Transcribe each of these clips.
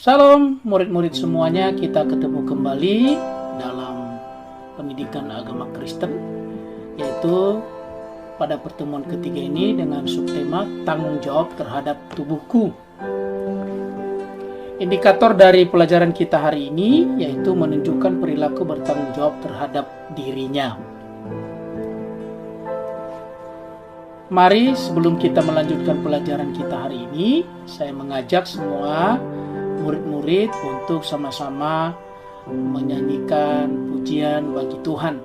Salam murid-murid semuanya, kita ketemu kembali dalam pendidikan agama Kristen, yaitu pada pertemuan ketiga ini dengan subtema tanggung jawab terhadap tubuhku. Indikator dari pelajaran kita hari ini yaitu menunjukkan perilaku bertanggung jawab terhadap dirinya. Mari sebelum kita melanjutkan pelajaran kita hari ini, saya mengajak semua murid-murid untuk sama-sama menyanyikan pujian bagi Tuhan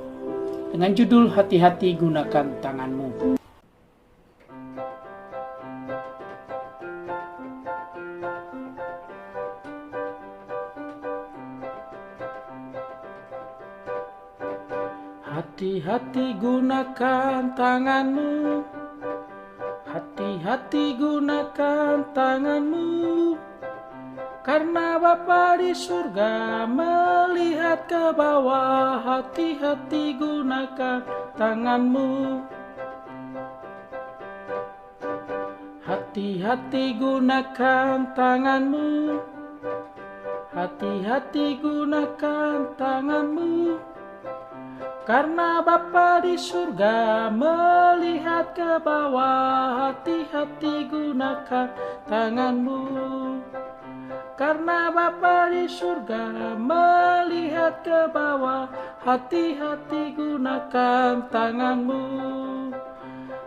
dengan judul Hati-hati Gunakan Tanganmu. Hati-hati gunakan tanganmu, hati-hati gunakan tanganmu, karena Bapa di surga melihat ke bawah. Hati-hati gunakan tanganmu, hati-hati gunakan tanganmu, hati-hati gunakan tanganmu, karena Bapa di surga melihat ke bawah. Hati-hati gunakan tanganmu, karena Bapa di surga melihat ke bawah. Hati-hati gunakan tanganmu,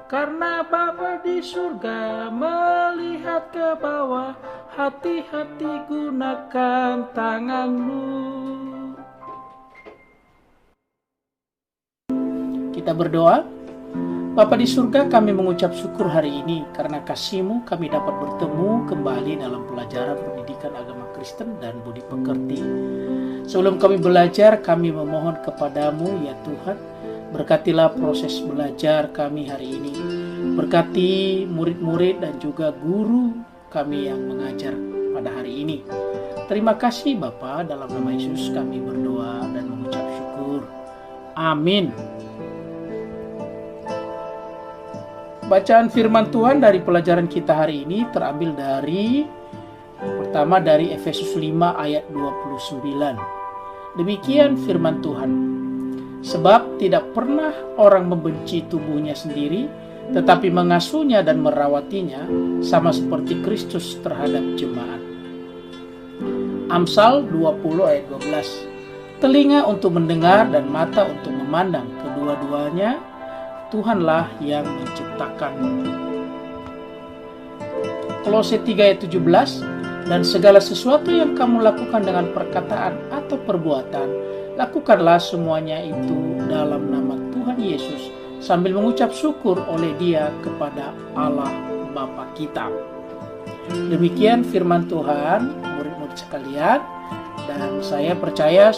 karena Bapa di surga melihat ke bawah. Hati-hati gunakan tanganmu. Kita berdoa. Bapa di surga, kami mengucap syukur hari ini karena kasih-Mu kami dapat bertemu kembali dalam pelajaran pendidikan agama Kristen dan budi pekerti. Sebelum kami belajar, kami memohon kepadamu ya Tuhan, berkatilah proses belajar kami hari ini. Berkati murid-murid dan juga guru kami yang mengajar pada hari ini. Terima kasih Bapa, dalam nama Yesus kami berdoa dan mengucap syukur. Amin. Bacaan firman Tuhan dari pelajaran kita hari ini terambil dari pertama dari Efesus 5 ayat 29. Demikian firman Tuhan. Sebab tidak pernah orang membenci tubuhnya sendiri, tetapi mengasuhnya dan merawatinya sama seperti Kristus terhadap jemaat. Amsal 20 ayat 12. Telinga untuk mendengar dan mata untuk memandang, kedua-duanya Tuhanlah yang menciptakan. Kolose 3 ayat 17. Dan segala sesuatu yang kamu lakukan dengan perkataan atau perbuatan, lakukanlah semuanya itu dalam nama Tuhan Yesus, sambil mengucap syukur oleh Dia kepada Allah Bapa kita. Demikian firman Tuhan, murid-murid sekalian, dan saya percaya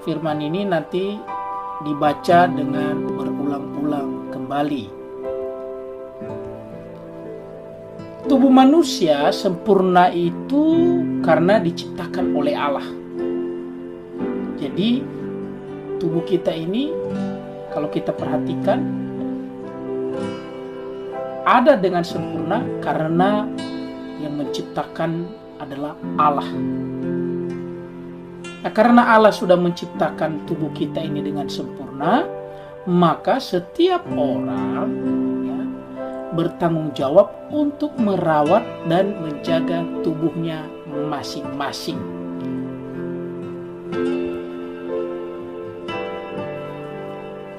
firman ini nanti dibaca dengan berulang-ulang kembali. Tubuh manusia sempurna itu karena diciptakan oleh Allah. Jadi tubuh kita ini kalau kita perhatikan ada dengan sempurna karena yang menciptakan adalah Allah. Nah, karena Allah sudah menciptakan tubuh kita ini dengan sempurna, maka setiap orang bertanggung jawab untuk merawat dan menjaga tubuhnya masing-masing.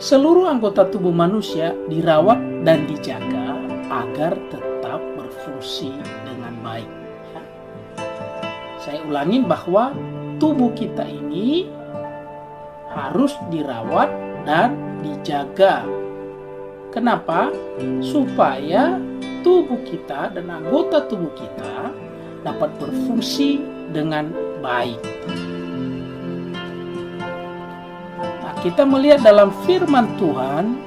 Seluruh anggota tubuh manusia dirawat dan dijaga agar tetap berfungsi dengan baik. Saya ulangin bahwa tubuh kita ini harus dirawat dan dijaga. Kenapa? Supaya tubuh kita dan anggota tubuh kita dapat berfungsi dengan baik. Nah, kita melihat dalam firman Tuhan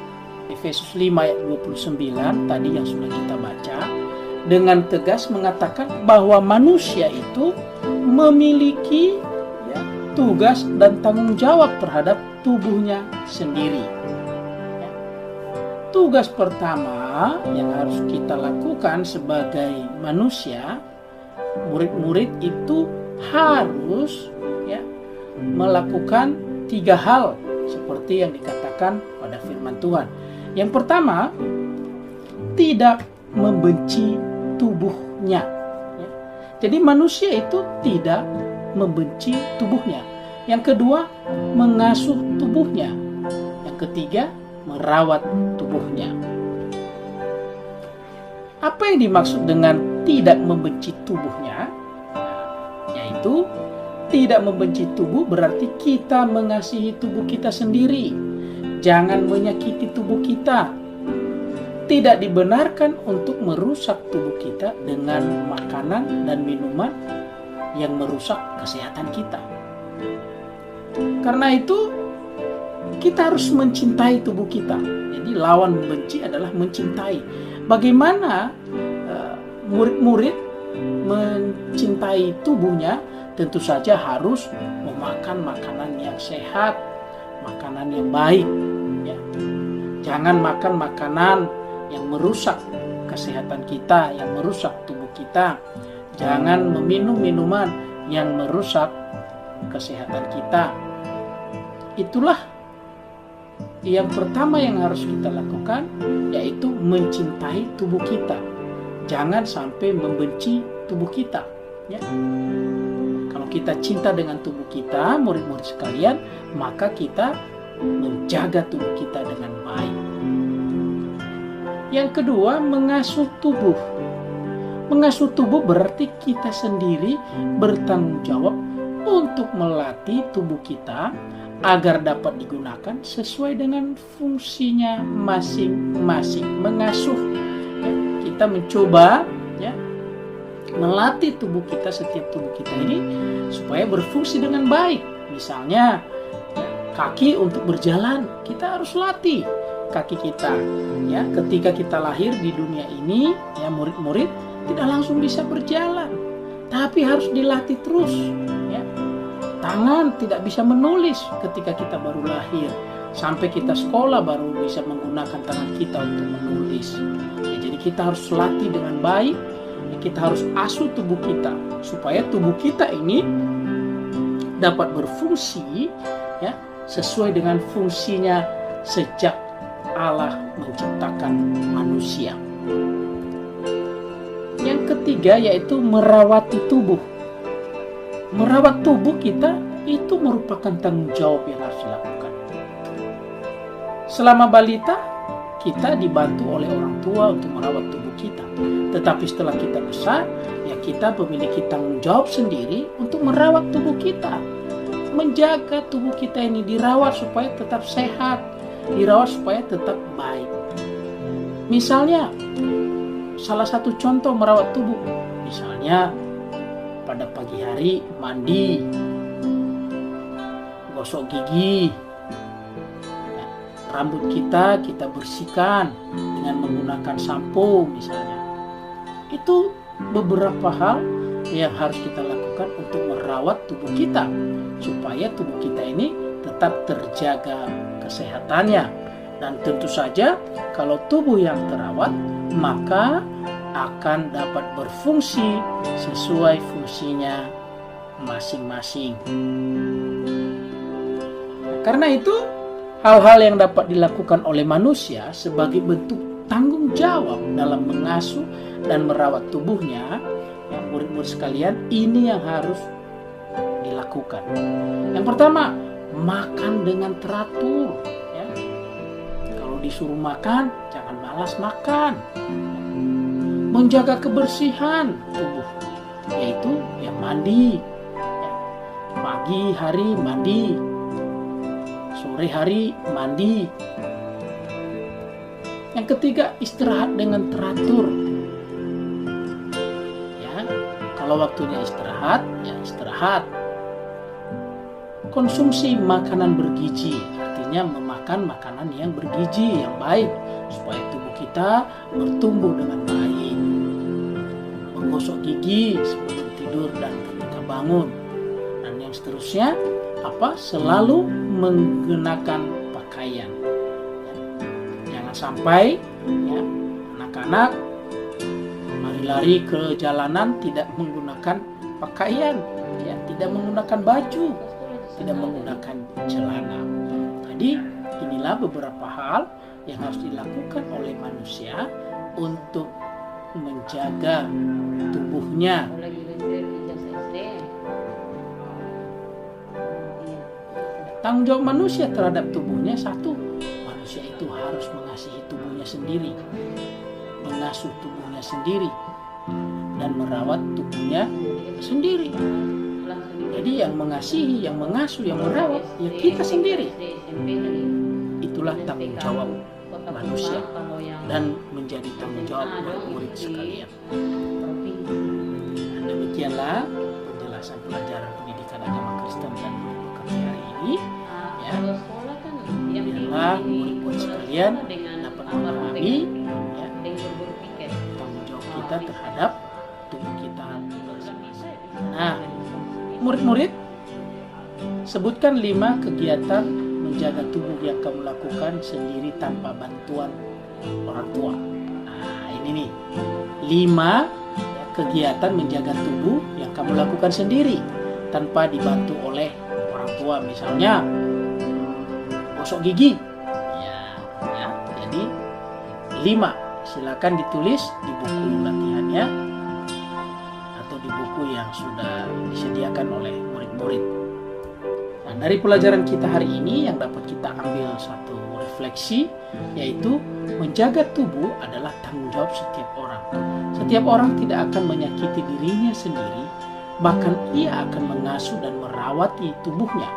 Efesus 5 ayat 29 tadi yang sudah kita baca, dengan tegas mengatakan bahwa manusia itu memiliki tugas dan tanggung jawab terhadap tubuhnya sendiri. Tugas pertama yang harus kita lakukan sebagai manusia, murid-murid itu harus ya melakukan 3 hal seperti yang dikatakan pada firman Tuhan. Yang pertama, tidak membenci tubuhnya. Ya. Jadi manusia itu tidak membenci tubuhnya. Yang kedua, mengasuh tubuhnya. Yang ketiga, merawat tubuhnya. Apa yang dimaksud dengan tidak membenci tubuhnya? Yaitu tidak membenci tubuh berarti kita mengasihi tubuh kita sendiri. Jangan menyakiti tubuh kita. Tidak dibenarkan untuk merusak tubuh kita dengan makanan dan minuman yang merusak kesehatan kita. Karena itu kita harus mencintai tubuh kita. Jadi lawan membenci adalah mencintai. Bagaimana murid-murid mencintai tubuhnya? Tentu saja harus memakan makanan yang sehat, makanan yang baik. Ya. Jangan makan makanan yang merusak kesehatan kita, yang merusak tubuh kita. Jangan meminum minuman yang merusak kesehatan kita. Itulah yang pertama yang harus kita lakukan, yaitu mencintai tubuh kita. Jangan sampai membenci tubuh kita. Ya. Kalau kita cinta dengan tubuh kita, murid-murid sekalian, maka kita menjaga tubuh kita dengan baik. Yang kedua, mengasuh tubuh. Mengasuh tubuh berarti kita sendiri bertanggung jawab untuk melatih tubuh kita agar dapat digunakan sesuai dengan fungsinya masing-masing. Mengasuh, ya, kita mencoba ya melatih tubuh kita, setiap tubuh kita ini supaya berfungsi dengan baik. Misalnya kaki untuk berjalan, kita harus latih kaki kita. Ya, ketika kita lahir di dunia ini, ya murid-murid tidak langsung bisa berjalan, tapi harus dilatih terus. Ya, tangan tidak bisa menulis ketika kita baru lahir, sampai kita sekolah baru bisa menggunakan tangan kita untuk menulis. Ya, jadi kita harus latih dengan baik. Kita harus asuh tubuh kita supaya tubuh kita ini dapat berfungsi ya sesuai dengan fungsinya sejak Allah menciptakan manusia. Yang ketiga yaitu merawati tubuh. Merawat tubuh kita itu merupakan tanggung jawab yang harus dilakukan. Selama balita kita dibantu oleh orang tua untuk merawat tubuh kita. Tetapi setelah kita besar, ya kita memiliki tanggung jawab sendiri untuk merawat tubuh kita. Menjaga tubuh kita ini dirawat supaya tetap sehat, dirawat supaya tetap baik. Misalnya, salah satu contoh merawat tubuh, misalnya pada pagi hari mandi, gosok gigi, rambut kita bersihkan dengan menggunakan sampo misalnya. Itu beberapa hal yang harus kita lakukan untuk merawat tubuh kita supaya tubuh kita ini tetap terjaga kesehatannya. Dan tentu saja kalau tubuh yang terawat maka akan dapat berfungsi sesuai fungsinya masing-masing. Karena itu hal-hal yang dapat dilakukan oleh manusia sebagai bentuk tanggung jawab dalam mengasuh dan merawat tubuhnya, yang murid-murid sekalian, ini yang harus dilakukan. Yang pertama, makan dengan teratur. Ya. Kalau disuruh makan, jangan malas makan. Menjaga kebersihan tubuh, yaitu yang mandi. Ya. Pagi hari mandi, sore hari mandi. Yang ketiga, istirahat dengan teratur. Ya, kalau waktunya istirahat, ya istirahat. Konsumsi makanan bergizi, artinya memakan makanan yang bergizi, yang baik, supaya tubuh kita bertumbuh dengan baik. Menggosok gigi sebelum tidur dan ketika bangun. Dan yang seterusnya, selalu menggunakan pakaian. Sampai ya, anak-anak lari-lari ke jalanan tidak menggunakan pakaian, ya, tidak menggunakan baju, tidak menggunakan celana. Jadi inilah beberapa hal yang harus dilakukan oleh manusia untuk menjaga tubuhnya. Tanggung jawab manusia terhadap tubuhnya, satu, manusia itu harus mengasihi tubuhnya sendiri, mengasuh tubuhnya sendiri, dan merawat tubuhnya sendiri. Jadi yang mengasihi, yang mengasuh, yang merawat, ya kita sendiri. Itulah tanggung jawab manusia dan menjadi tanggung jawab murid-murid sekalian. Demikianlah penjelasan pelajaran pendidikan agama Kristen dan pekerti hari ini. Ya, biarlah murid-murid sekalian dapat memahami, ya, tanggung jawab kita terhadap tubuh kita masing-masing. Nah, murid-murid, sebutkan 5 kegiatan menjaga tubuh yang kamu lakukan sendiri tanpa bantuan orang tua. Nah, ini nih 5 kegiatan menjaga tubuh yang kamu lakukan sendiri tanpa dibantu oleh orang tua. Misalnya gosok gigi, ya. Jadi 5, silakan ditulis di buku latihannya atau di buku yang sudah disediakan oleh murid-murid. Nah, dari pelajaran kita hari ini yang dapat kita ambil satu refleksi, yaitu menjaga tubuh adalah tanggung jawab setiap orang. Setiap orang tidak akan menyakiti dirinya sendiri, bahkan ia akan mengasuh dan merawati tubuhnya.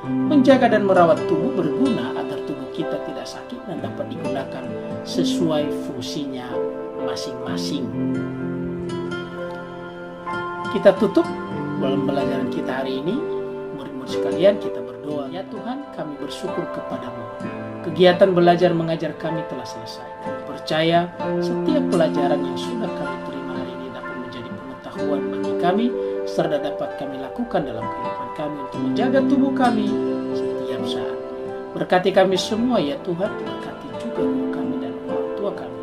Menjaga dan merawat tubuh berguna agar tubuh kita tidak sakit dan dapat digunakan sesuai fungsinya masing-masing. Kita tutup dalam pelajaran kita hari ini. Murid-murid sekalian, kita berdoa. Ya Tuhan, kami bersyukur kepadamu. Kegiatan belajar mengajar kami telah selesai. Kami percaya setiap pelajaran yang sudah kami terima hari ini dapat menjadi pengetahuan bagi kami, serta dapat kami lakukan dalam kehidupan kami untuk menjaga tubuh kami setiap saat. Berkati kami semua ya Tuhan, berkati juga guru kami dan orang tua kami.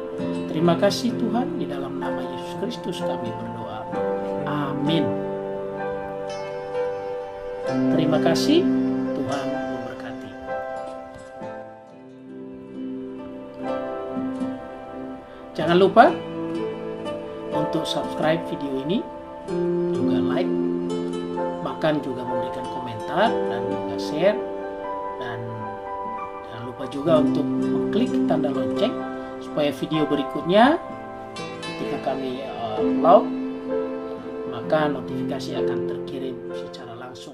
Terima kasih Tuhan, di dalam nama Yesus Kristus kami berdoa. Amin. Terima kasih, Tuhan memberkati. Jangan lupa untuk subscribe video ini, juga like, bahkan juga memberikan komentar dan juga share. Dan jangan lupa juga untuk mengklik tanda lonceng supaya video berikutnya ketika kami upload, maka notifikasi akan terkirim secara langsung.